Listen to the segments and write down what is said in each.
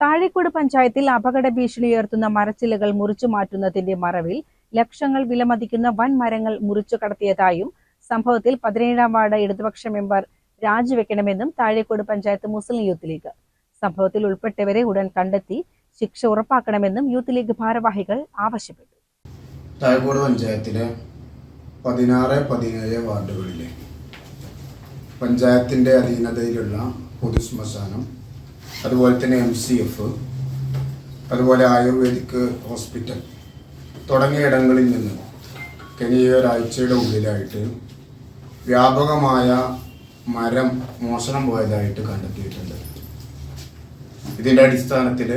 താഴേക്കോട് പഞ്ചായത്തിൽ അപകട ഭീഷണി ഉയർത്തുന്ന മരച്ചില്ലകൾ മുറിച്ചു മാറ്റുന്നതിന്റെ മറവിൽ ലക്ഷങ്ങൾ വിലമതിക്കുന്ന വൻ മരങ്ങൾ മുറിച്ചു കടത്തിയതായും സംഭവത്തിൽ 17-ാം വാർഡ് ഇടതുപക്ഷ മെമ്പർ രാജിവെക്കണമെന്നും താഴേക്കോട് പഞ്ചായത്ത് മുസ്ലിം യൂത്ത് ലീഗ്. സംഭവത്തിൽ ഉൾപ്പെട്ടവരെ ഉടൻ കണ്ടെത്തി ശിക്ഷ ഉറപ്പാക്കണമെന്നും യൂത്ത് ലീഗ് ഭാരവാഹികൾ ആവശ്യപ്പെട്ടു. താഴേക്കോട് പഞ്ചായത്തിലെ 16-17 വാർഡുകളിലെ പഞ്ചായത്തിന്റെ അധീനതയിലുള്ള പൊതുശ്മശാനം, അതുപോലെ തന്നെ MCF, അതുപോലെ ആയുർവേദിക് ഹോസ്പിറ്റൽ തുടങ്ങിയ ഇടങ്ങളിൽ നിന്ന് കഴിഞ്ഞ ഒരാഴ്ചയുടെ ഉള്ളിലായിട്ട് വ്യാപകമായ മരം മോഷണം പോയതായിട്ട് കണ്ടെത്തിയിട്ടുണ്ട്. ഇതിൻ്റെ അടിസ്ഥാനത്തിൽ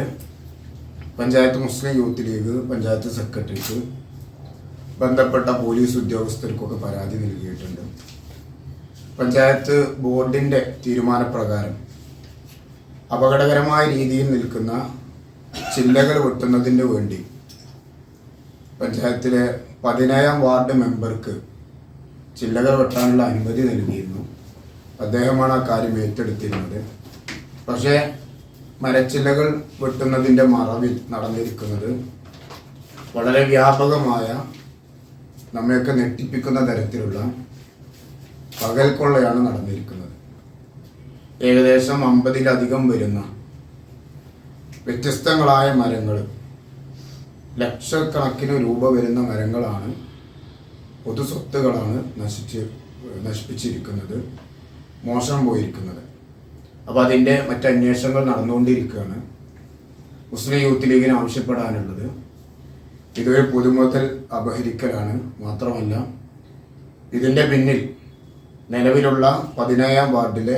പഞ്ചായത്ത് മുസ്ലിം യൂത്ത് ലീഗ് പഞ്ചായത്ത് സെക്രട്ടറിക്ക് ബന്ധപ്പെട്ട പോലീസ് ഉദ്യോഗസ്ഥർക്കൊക്കെ പരാതി നൽകിയിട്ടുണ്ട്. പഞ്ചായത്ത് ബോർഡിൻ്റെ തീരുമാനപ്രകാരം അപകടകരമായ രീതിയിൽ നിൽക്കുന്ന ചില്ലകൾ വെട്ടുന്നതിന് വേണ്ടി പഞ്ചായത്തിലെ 17-ാം വാർഡ് മെമ്പർക്ക് ചില്ലകൾ വെട്ടാനുള്ള അനുമതി നൽകിയിരുന്നു. അദ്ദേഹമാണ് ആ കാര്യം ഏറ്റെടുത്തിരുന്നത്. പക്ഷേ മരച്ചില്ലകൾ വെട്ടുന്നതിൻ്റെ മറവിൽ നടന്നിരിക്കുന്നത് വളരെ വ്യാപകമായ, നമ്മയൊക്കെ ഞെട്ടിപ്പിക്കുന്ന തരത്തിലുള്ള പകൽക്കൊള്ളയാണ് നടന്നിരിക്കുന്നത്. ഏകദേശം 50-ലധികം വരുന്ന വ്യത്യസ്തങ്ങളായ മരങ്ങൾ, ലക്ഷക്കണക്കിന് രൂപ വരുന്ന മരങ്ങളാണ്, പൊതുസ്വത്തുകളാണ് നശിപ്പിച്ചിരിക്കുന്നത്, മോഷണം പോയിരിക്കുന്നത്. അപ്പോൾ അതിൻ്റെ മറ്റന്വേഷണങ്ങൾ നടന്നുകൊണ്ടിരിക്കുകയാണ്. മുസ്ലിം യൂത്ത് ലീഗിന് ആവശ്യപ്പെടാനുള്ളത് ഇതൊരു പൊതുമുതൽ അപഹരിക്കലാണ്. മാത്രമല്ല, ഇതിൻ്റെ പിന്നിൽ നിലവിലുള്ള 17-ാം വാർഡിലെ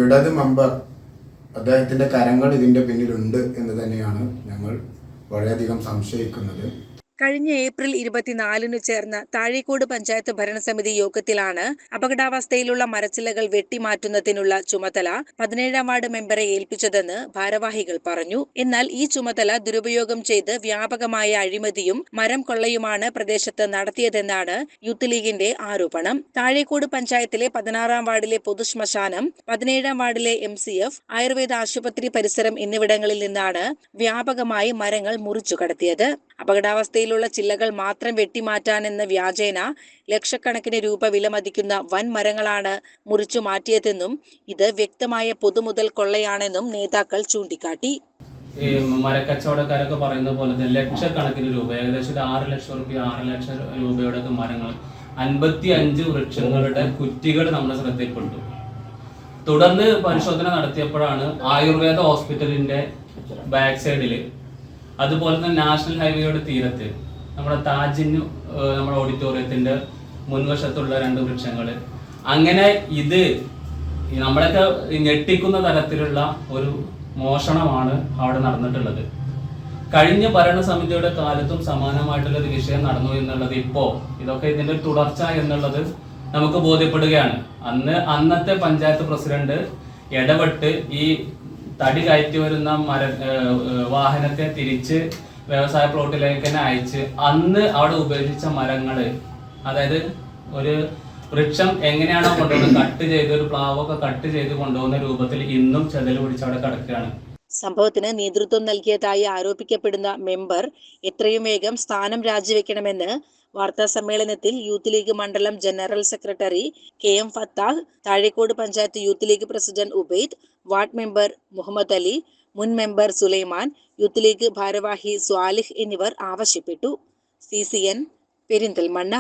ഇടത് മെമ്പർ, അദ്ദേഹത്തിൻ്റെ കരങ്ങൾ ഇതിൻ്റെ പിന്നിലുണ്ട് എന്ന് തന്നെയാണ് ഞങ്ങൾ വളരെയധികം സംശയിക്കുന്നത്. കഴിഞ്ഞ ഏപ്രിൽ 24-ന് ചേർന്ന താഴേക്കോട് പഞ്ചായത്ത് ഭരണസമിതി യോഗത്തിലാണ് അപകടാവസ്ഥയിലുള്ള മരച്ചില്ലകൾ വെട്ടിമാറ്റുന്നതിനുള്ള ചുമതല 17-ാം വാർഡ് മെമ്പറെ ഏൽപ്പിച്ചതെന്ന് ഭാരവാഹികൾ പറഞ്ഞു. എന്നാൽ ഈ ചുമതല ദുരുപയോഗം ചെയ്ത് വ്യാപകമായ അഴിമതിയും മരം കൊള്ളയുമാണ് പ്രദേശത്ത് നടത്തിയതെന്നാണ് യൂത്ത് ലീഗിന്റെ ആരോപണം. താഴേക്കോട് പഞ്ചായത്തിലെ 16-ാം വാർഡിലെ പൊതുശ്മശാനം, 17-ാം വാർഡിലെ MCF, ആയുർവേദ ആശുപത്രി പരിസരം എന്നിവിടങ്ങളിൽ നിന്നാണ് വ്യാപകമായി മരങ്ങൾ മുറിച്ചു കടത്തിയത്. അപകടാവസ്ഥയിലുള്ള ചില്ലകൾ മാത്രം വെട്ടിമാറ്റാനെന്ന വ്യാജേന ലക്ഷക്കണക്കിന് രൂപ വിലമതിക്കുന്ന വൻ മരങ്ങളാണ് മുറിച്ചു മാറ്റിയതെന്നും ഇത് വ്യക്തമായ പൊതുമുതൽ കൊള്ളയാണെന്നും നേതാക്കൾ ചൂണ്ടിക്കാട്ടി. ഈ മരക്കച്ചവടക്കാരൊക്കെ പറയുന്ന പോലെ തന്നെ ലക്ഷക്കണക്കിന് രൂപ, ഏകദേശം 6 ലക്ഷം രൂപ, 6 ലക്ഷം രൂപയുടെ മരങ്ങൾ, 55 വൃക്ഷങ്ങളുടെ കുറ്റികൾ നമ്മുടെ ശ്രദ്ധയിൽപ്പെട്ടു. തുടർന്ന് പരിശോധന നടത്തിയപ്പോഴാണ് ആയുർവേദ ഹോസ്പിറ്റലിന്റെ ബാക്ക് സൈഡിൽ, അതുപോലെ തന്നെ നാഷണൽ ഹൈവേയുടെ തീരത്ത്, നമ്മുടെ താജിന്, നമ്മുടെ ഓഡിറ്റോറിയത്തിന്റെ മുൻവശത്തുള്ള 2 വൃക്ഷങ്ങൾ, അങ്ങനെ ഇത് നമ്മളൊക്കെ ഞെട്ടിക്കുന്ന തരത്തിലുള്ള ഒരു മോഷണമാണ് അവിടെ നടന്നിട്ടുള്ളത്. കഴിഞ്ഞ ഭരണസമിതിയുടെ കാലത്തും സമാനമായിട്ടുള്ള ഒരു വിഷയം നടന്നു എന്നുള്ളത് ഇതൊക്കെ ഇതിന്റെ തുടർച്ച എന്നുള്ളത് നമുക്ക് ബോധ്യപ്പെടുകയാണ്. അന്നത്തെ പഞ്ചായത്ത് പ്രസിഡന്റ് ഇടപെട്ട് ഈ തടി കയറ്റി വരുന്ന വാഹനത്തെ തിരിച്ച് വ്യവസായ പ്ലോട്ടിലേക്ക് തന്നെ അയച്ച് അന്ന് അവിടെ ഉപേക്ഷിച്ച മരങ്ങള്, അതായത് ഒരു വൃക്ഷം എങ്ങനെയാണോ കൊണ്ടുപോകുന്നത്, കട്ട് ചെയ്ത് ഒരു പ്ലാവൊക്കെ കട്ട് ചെയ്ത് കൊണ്ടുപോകുന്ന രൂപത്തിൽ ഇന്നും ചെതൽ പിടിച്ച് അവിടെ കിടക്കുകയാണ്. സംഭവത്തിന് നേതൃത്വം നൽകിയതായി ആരോപിക്കപ്പെടുന്ന മെമ്പർ എത്രയും വേഗം സ്ഥാനം രാജിവെക്കണമെന്ന് വാർത്താ സമ്മേളനത്തിൽ യൂത്ത് ലീഗ് മണ്ഡലം general secretary KM Fathah, Thazhekode panchayat youth league president Ubaid, ward member Muhammad Ali, മുൻ മെമ്പർ സുലൈമാൻ, യൂത്ത് ലീഗ് ഭാരവാഹി സ്വാലിഹ് എന്നിവർ ആവശ്യപ്പെട്ടു. CCN പെരിന്തൽമണ്ണ.